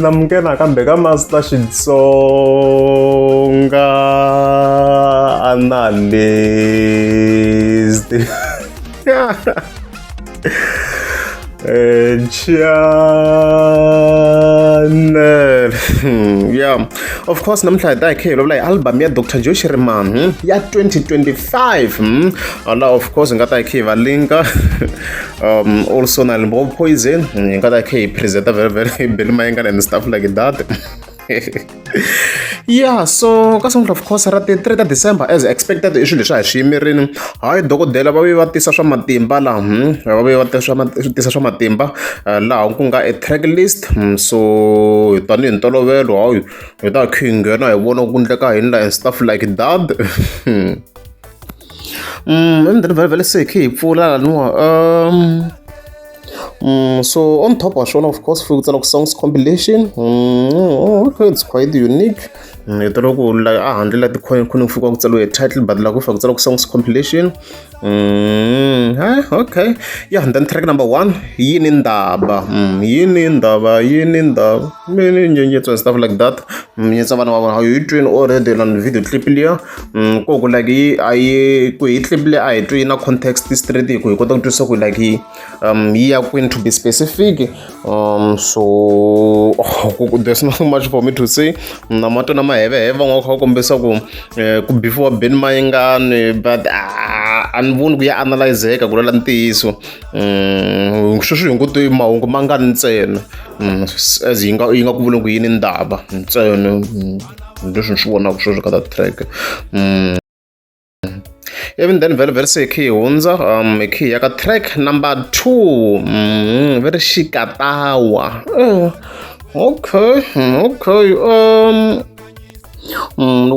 namkena kambe ka Master Xitsonga analyst. Channel. Yeah, of course namhlanje takhe lo album ya Dr. Joe Shirimani ya 2025 ala of course ngata ikhiva linka also na Limpopo Poison ngata ikhe present very Bill Mayenga and stuff like that. Yeah, so ka song of course ra 3 December as expected issue leswi hi xiyimirini hayi dokodela va va tisa swa matimba la va tisa swa matimba laha ku nga a track list so tani hi ntolovelo hayi hi ta nghena hi vona ku ndleka hi and stuff like that. Endeni vele se hi pfula laniwa so on top of Sean, of course, for songs compilation, okay, it's quite unique. It's like handle like the coin a title, but like for songs compilation. Okay, yeah, and then track number 1, Yin in Daba, and stuff like that. How you train already on video clip here. Koko like I clip I train a context this ready. Go to so like he going to be specific. So there's not much for me to say. Namato nama ever before Ben Mayenga, but and won't be analyze ka kula ntiso shushu ngoto mahungu mangani ntsena as yinga ku vula ku yini ndaba ntsena leswi swi vona ku swo ka that track. Even then very say key hunza key ya ka track number 2 very Xikatawa. Okay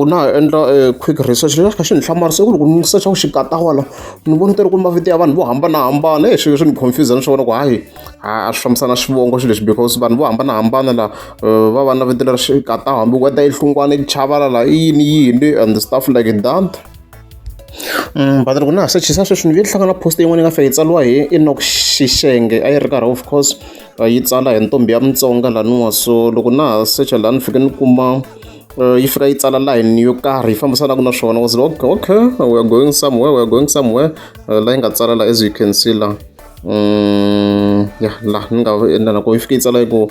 na endla quick research leswi kha xi ni hlamarisa ku ri ku ni search Xikatawa la ni vona ku mavito ya vanhu vo hambanahambana swi ni confuse ni swona ku hayi a swi fambisana swivongo swi leswi because vanhu vo hambanahambana la va va na vito leri Xikatawa hambi ku ta ihlungwane chavala la yini and stuff like that. But loko na searchisa sweswi ni vi hlangana post yin'wana yi nga fa yi tsaliwa hi Enoch Xixenge a yi ri karhi of course yi tsala hi ntombi ya Mutsonga laniwa so loko na searcha la ni fike ni kuma yi fika yi tsala line yo karhi yi fambisanaka na swona was okay we are going somewhere la yi nga tsala la as you can see la yeah la ni nga endla na ko yi fika yi tsala ku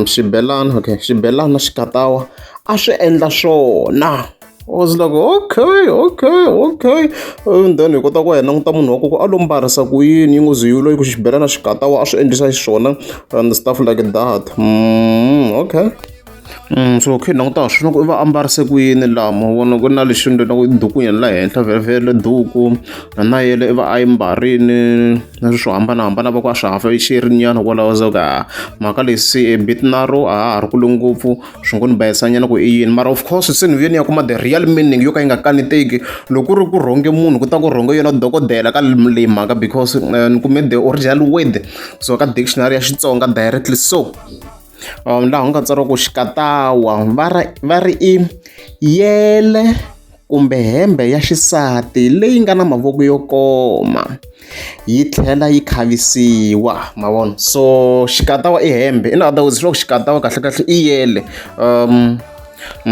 Xibelani na Xikatawa a swi endla swona. I was like, okay. And then you got away and munhu wa ku a lo mbarisa ku yini yi n'wi ziyulo ku Xibelani na Xikatawa a swi endlisa xiswona and stuff like that. Okay. So okay languta swona ku va ambarise ku yini lama vona ku na lexi na ku duku yena la henhla vele duku na yele va a yi mbarini na swo hambanahambana va ku a swi hafa xirinyana kwalaho za ka mhaka lesi bit naro a ha ri kule ngopfu swi ngo ni bayisanyana ku i yini mara of course se ni vuyeni ya kuma the real meaning yo ka yi nga kaneteki loko ku ri ku rhonge munhu ku ta ku rhonge yena dokodela ka leyi mhaka because ni kume the original word so ka dictionary ya Xitsonga directly so laha nga tsariwa ku Xikatawa va ri i yele kumbe hembe ya xisati leyi nga na mavoko yo koma yi tlhela yi khavisiwa mavona so Xikatawa i hembe in other words loko Xikatawa kahle i yele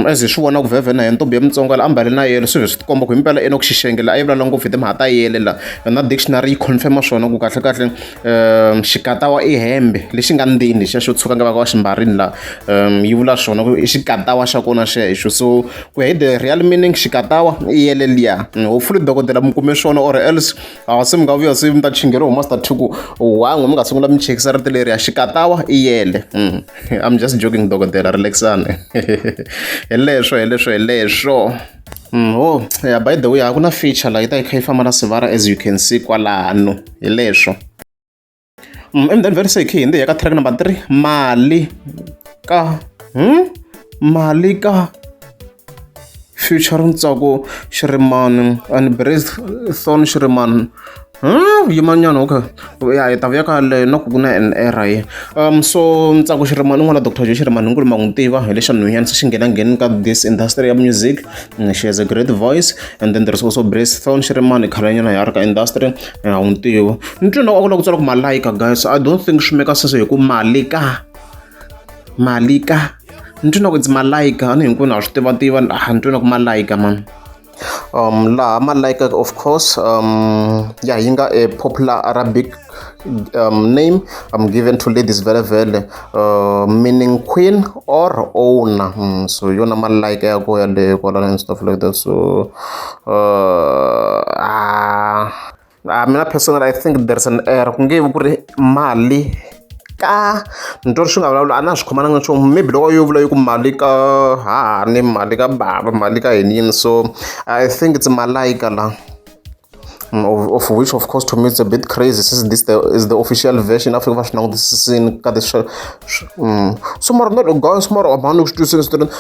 as swi vona ku vhevhe na yena ntombi ya Mutsonga la ambale na yele swi swi komba ku himpela Enoch Xixenge la a yi vulavula ngopfu hi timhaka ta yele la na dictionary yi confirma swona ku kahle Xikatawa i hembe lexi nga ndzeni xa xo tshuka nga va ka wa ximbarini la yi vula swona ku i Xikatawa xa kona xexo so ku hi the real meaning Xikatawa i yele liya hopefully dokodela mi kume swona or else se mi nga vuya se mi ta chingeriwa master thuku wan'we mi nga sungula mi chekisa rito leri ya Xikatawa i yele. I'm just joking dokodela relaxane. Hi leswo yeah by the way a ku na feature la yi ta yi kha yi famba na Sivara as you can see kwalano hi leswo and then very say hi ya ka track number 3 mali ka featuring Tsako Shirimani and Braithon Shirimani Yimanyana okay. Ya hi ta vuya ka le no ku na an error here. So Ntsangu Shirimani n'wana Dr. Joe Shirimani nkulu ma n'wi tiva hi lexi nhwanyana se xi nghena ka this industry ya music. She has a great voice, and then there's also Brace Thorn Shirimani khalanyana ya ri ka industry a n'wi tiva. Ni twi na ku loko ku tsala ku Malaika guys, I don't think swi make sense hi ku Malika ni twi na ku it's Malaika ni hinkwenu ha swi tiva ni twi na ku Malaika man. La Malaika, of course, yeah, yinga a popular Arabic name given to ladies very meaning queen or owner. So yona Malaika go and stuff like that. So I mean, personally, I think there's an error. Mali ka ntori swi nga vulavula a na swi khomana nga nchumu, maybe loko yo vula yi ku mali ka ni mali ka baba mali ka yini. So I think it's Malaika la, of which of course to me it's a bit crazy since this is the official version. I think va swi langutisisini ka so mara not guys, mara abantu ku swi student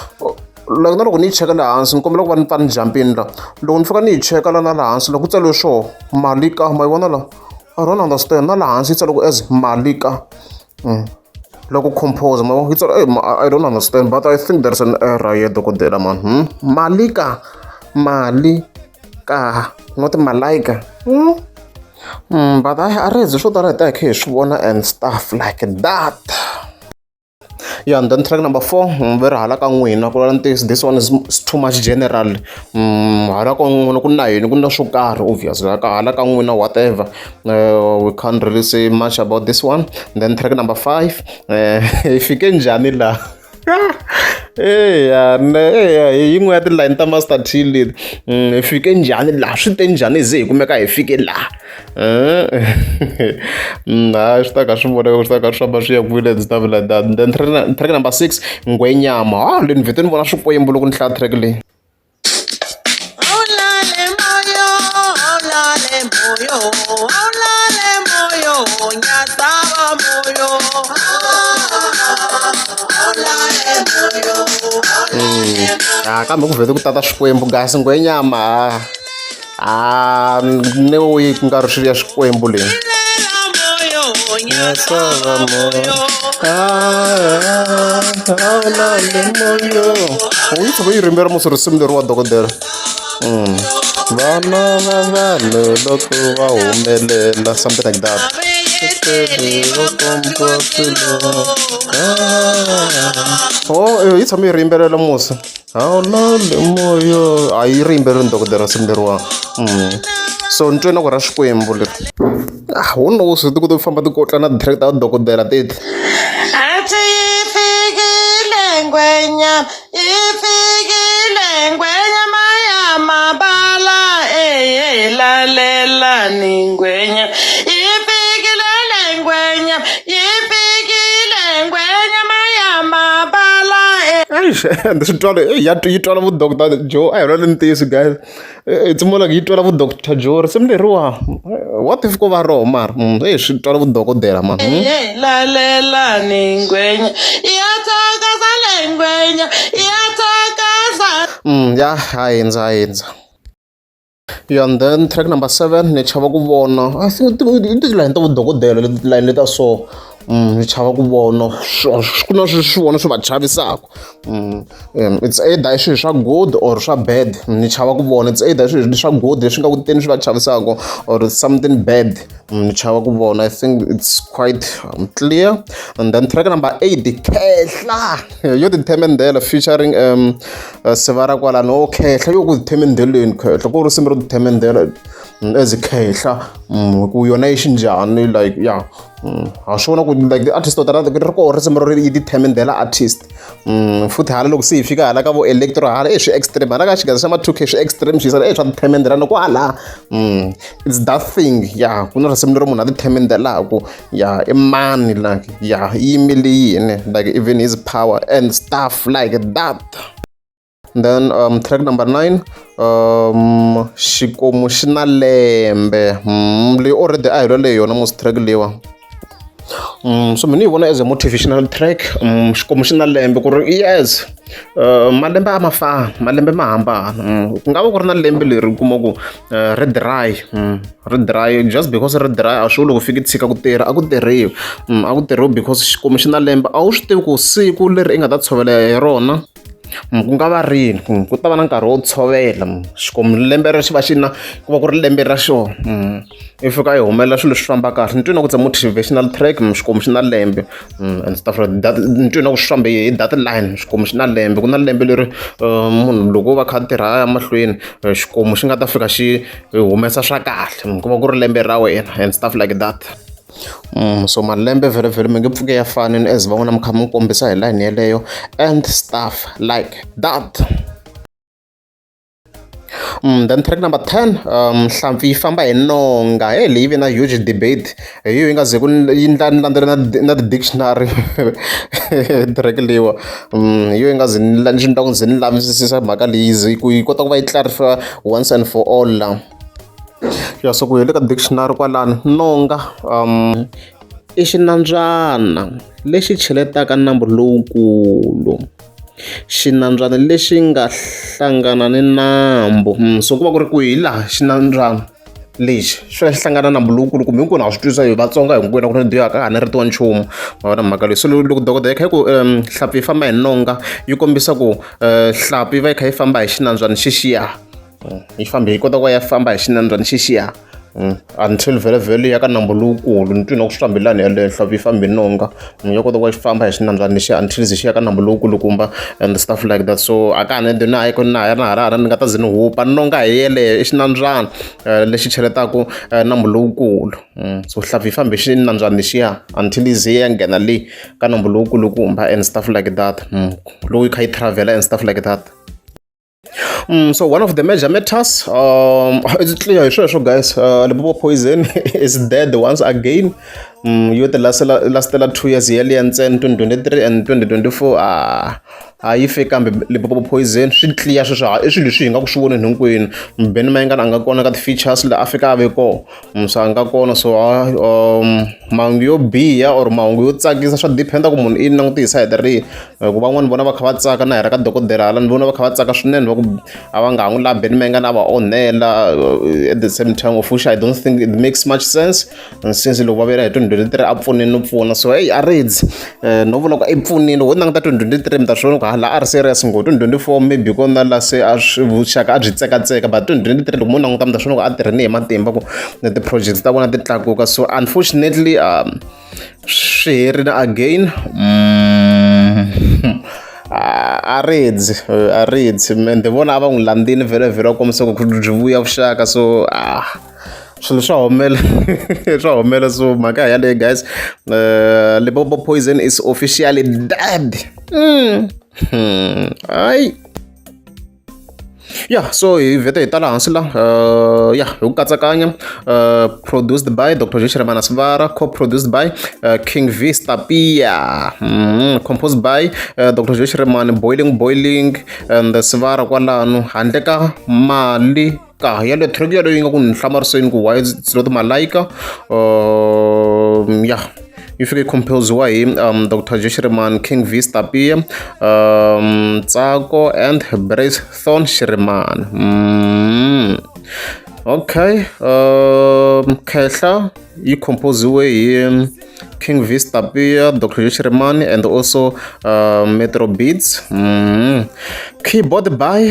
like na loko ni cheka laha hansi ni kombela ku va ni pfa ni jumpini la, loko ni fika ni yi cheka la na laha hansi loko ku tsaliwe swo Malika ma yi vona la, I don't understand. Na laha hansi yi tsaliwe as Malika. Local composer, I don't understand, but I think there's an error here, Dokodela man. Malika, not Malaika. But I read the show that I can and stuff like that. Yeah, and then track number 4, very halaka ngwina. This one is too much general. Halaka ngwina kuna swo karhi obviously. Halaka ngwina whatever. We can't really say much about this one. And then track number 5, ifike njhani la. Yin'we ya tilayini ta Master T leti, ifike njhani la, swi te njhani ze hi kumeka hi fike la. Swi ta ka swi voneka, swi ta ka swi famba swi ya kwile and stuff like that. And then track number 6, Ngwenyama. Le ni vhete ni vona Swikwembu loko ni hlaya track leyi. Kambe ku vhete ku tata Swikwembu guys, Ngwenyama ne we ku nga ri swilo ya Swikwembu leyi. Yi tshuka yi rimbelela musi risimu leri wa Dokodela. Vana va vanhu loko va humelela, something like that. Yi tshame yi rimbelela musi. A yi rimbeleli Dokodela risimu leriwa. So ni twe na ku ra Swikwembu leri. Who knows, ti ku ti famba ti kotla na director wa Dokodela teti. Ati yi fikile Ngwenyama, yi fikile Ngwenyama ya mabala, lalela ni Ngwenyama, yi fikile Ngwenyama, yi fikile Ngwenyama ya mabala. Yi twala vu Dr. Joe, a hi vula ni ntiyiso guys. It's more like yi twala vu Dr. Joe risimu leriwa. What if ko va roho mara? Swi twala vu Dokodela man. Lalela ni Ngwenyama, ya thakaza le Ngwenyama, ya thakaza. Yeah, hayindza. Yeah, and then track number 7, ni chava ku vona. I think tilayini ta vu Dokodela, tilayini leta so. Ni chava ku vona ku na swivona swi va chavisaka. It's either swilo swa good or swa bad. Ni chava ku vona it's either swilo swa good leswi nga ku teni swi va chavisaka or something bad. Ni chava ku vona. I think it's quite clear. And then track number 8, Khehla yo ti Themendela featuring Sevara kwalano. Khehla yo ku Themendeleni, Khehla ku risimu ro ti Themendela as Khehla ku yona yi xinjhani like yeah. Ha swi vona ku like the artist to tala ri koho risimu ro yi ti Themendela artist. Futhi hala loko se hi fika hala ka vo electro hala swi extreme, hala ka xigaza xa ma 2K swi extreme xi swa ti Themendela no kwala. It's that thing yeah, ku na risimu lero munhu a ti Themendelaku yeah, i mani like yeah, yi yimele yini like even his power and stuff like that. Then track number 9, Xikomu xi na lembe leyi already a hi lwa leyi yona musi track leyiwa. So mina yi vona as a motivational track. Xikwembu xi na lembe ku ri yes, malembe a ma fani, malembe ma hambana. Ku nga va ku ri na lembe leri u kuma ku ri dry, ri dry just because ri dry a swi vuli loko fiki tshika ku tirha, a ku tirhiwi. A ku tirhiwi because xikwembu xi na lembe a wu swi tivi ku siku leri i nga ta tshovela hi rona ku nga va rini, ku ta va na nkarhi wo tshovela. Xikwembu lembe ri xi va xi na ku va ku ri lembe ra xona. I fika i humelela swilo swi famba kahle. Ni twi na ku it's a motivational track, xikwembu xi na lembe and stuff like that. Ni twi na ku swi fambe hi that line, xikwembu xi na lembe. Ku na lembe leri munhu loko u va kha a tirha a ya mahlweni, xikwembu xi nga ta fika xi humesa swa kahle, ku va ku ri lembe ra wena and stuff like that. So malembe vhele mi nge pfuki ya fani as van'wana mi kha mi kombisa hi line yeleyo and stuff like that. Then track number 10, hlampfi yi famba hi nonga. Leyi ve na huge debate, hi yo yi nga ze ku yi landzela na ti-dictionary track leyiwa. Hi yo yi nga ze xi ndla ku ndzi ni lavisisa mhaka leyi ku yi kota ku va yi clarify once and for all la. Ya so ku hi le ka dictionary kwalano, nonga i xinambyana lexi cheletaka nambu lowukulu, xinambyana lexi nga hlangana ni nambu. So ku va ku ri ku hi laha xinambyana lexi swi hlangana nambu lowukulu, kumbe hinkwenu ha swi twisa hi Vatsonga hinkwenu ku ri diyaka ha ni ritiwa nchumu, ma vona mhaka leyi. So loko dokodela yi kha yi ku hlampfi yi famba hi nonga, yi kombisa ku hlampfi yi va yi kha yi famba hi xinambyana xixiya, yi fambe yi kota ku va ya famba hi xinambyana xixiya until vhele ya ka nambu lowukulu. Ni twi na ku swi fambelani yaleyo, hlampfi yi fambe hi nonga, ya kota ku va xi famba hi xinambyana lexiya until ze xi ya ka nambu lowukulukumba and stuff like that. So a ka ha ni na hayi na hala ni nga ta ze ni hupa, nonga hi yeleyo i xinambyana lexi cheletaka nambu lowukulu. So hlampfi yi fambe hi xinambyana lexiya until yi ze ya nghena le ka nambu lowukulukumba and stuff like that, lowu yi kha yi travel and stuff like that. So one of the major matters, it's clear, sure guys, Limpopo Poison is dead once again. You the last 2 years earlier, and 2023 and 2024, yi fika Limpopo Poison swi clear sweswo i swilo leswi hi nga ku swi voni hinkwenu. Benny Mayengani a nga kona ka ti-features la Afrika a ve kona, so a nga kona. So mahungu yo biha or mahungu yo tsakisa swa dependa ku munhu i langutisa hi rihi. Ku van'wani vona va kha va tsaka na hi ra ka dokodela hala, ni vona va kha va tsaka swinene va ku a va nga ha n'wi laha Benny Mayengani a va onhela. At the same time of which I don't think it makes much sense, since loko va vera hi 2023 a pfunini no pfuna. So hey a ridzi no vula ku i pfunini ho languta 2023 mi ta swi vona ku hala a ri serious ngo 2024 maybe kona la se a vuxaka a byi tsekatseka, but 2023 loko mo languta mi ta swi vona ku a tirhini hi matimba ku ti-projects ta vona ti tlakuka. So unfortunately swi herile again. A ridzi man, ni vona a va n'wi landzini vhele va kombisa ku byi vuya vuxaka. So swilo swa humela so mhaka yaleyo guys, Limpopo Poison is officially dead. Ay yeah, so hi vhete hi tala hansi la hi ku katsakanya, produced by Dr. Joyce Remana Sivara, co-produced by King V Stapia, composed by Dr. Joyce Remana, Boiling and Sivara kwalano. Handle ka mali ka yale track yaleyo yi nga ku ni hlamariseni ku why it's not Malaika. You fika composed hi Dr. Joyce Remana, King V Stapia, Tsako and Brace Thorn Shiriman. Okay, Khehla yi compose hi King V Stapia, Dr. Joyce Remana and also Metro Beats. Keyboard by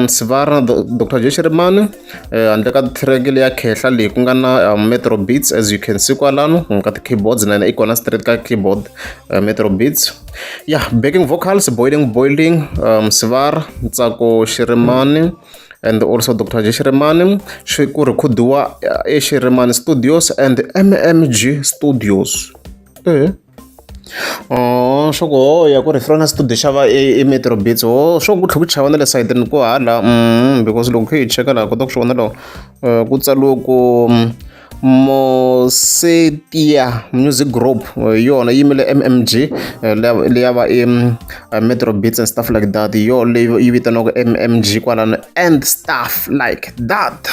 Sivara, Dr. Joyce Remana, handle ka track leya Khehla leyi ku nga na Metro Beats. As you can see kwalano ka ti-keyboards na i kona straight ka keyboard Metro Beats. Backing vocals Boiling, Sivara, Tsako Shirimani and also Dr. Joyce Remana. Swi ku rekhodiwa eShirimani Studios and MMG Studios. Swo ku ya ku reference studio xava Metro Beats. Swo ku tlhe ku chava na le sayitini ku hala, because loko hi cheka laha kota ku swi vona loko ku tsariwe ku Mosetia Music Group, yona yimele MMG leya va Metro Beats and stuff like that. Yo leyi yi vitaniwaka MMG kwalano and stuff like that.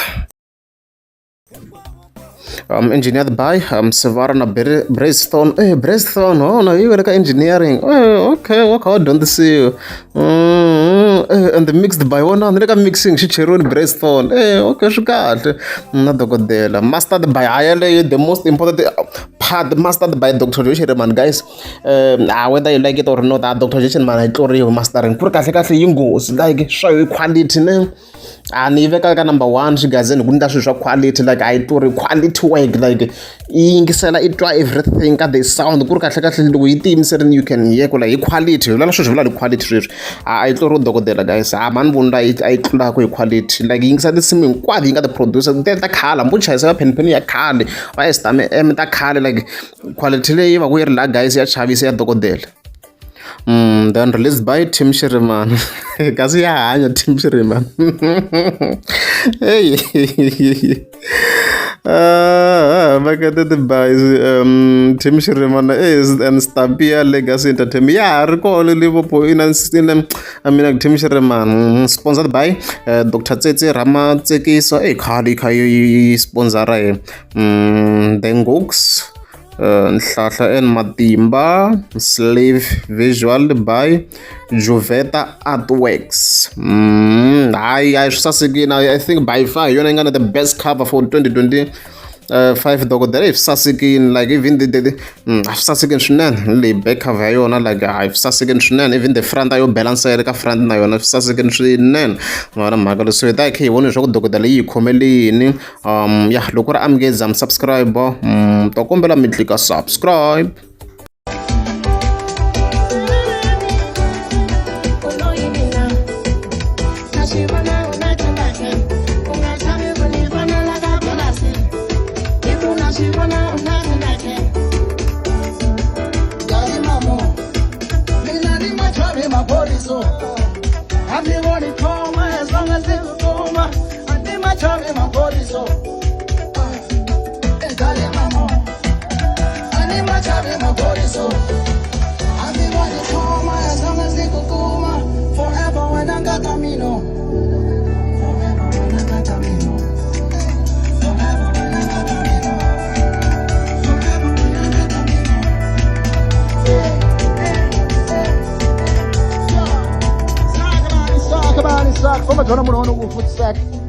engineered by Savara Bracethorn. Bracethorn, oh no, you like engineering. Okay, how don't see you? And the mixed by one, like mixing Chicheron Bracethorn. Okay, shukad. Not the godela. Mastered by Ayale, the most important part, mastered by Dr. Josherman, guys. Whether you like it or not, Dr. Josherman, I told you mastering. Purkasi you goes like show quality name. And even number one, she guys and wouldn't show quality like I do quality work like ingisela it try everything at the sound good team certain you can hear like quality la show quality I told the guys man wunda I told quality like ingisela sim quality the producer the color which has a pen ya color why stame the color like quality le va ku la guys ya chavis ya dokodela. Then released by Tim Sherman. Kasi ya hanya Tim Sherman. Hey. Makata by Tim Sherman is and Stabia Legacy Entertainment. Yeah, I recall Liverpool in Tim Sherman sponsored by Dr. Tsetse Rama Tseki so Kali Kai sponsor then Gooks. Nhlahla and Matimba, Slave Visual by Juveta Artworks. I think by far you're gonna the best cover for 2020. 5 dogodere if sasikin like even the sasikin shunan le back cover yona like if sasikin shunan even the front ayo balance ka front na yona sasikin shunan mara magalo so da ke wona shoko dogodele yi khomeli ni ya loko ra amgeza subscribe to kombela mi click subscribe. Como é que eu não moro no futebol?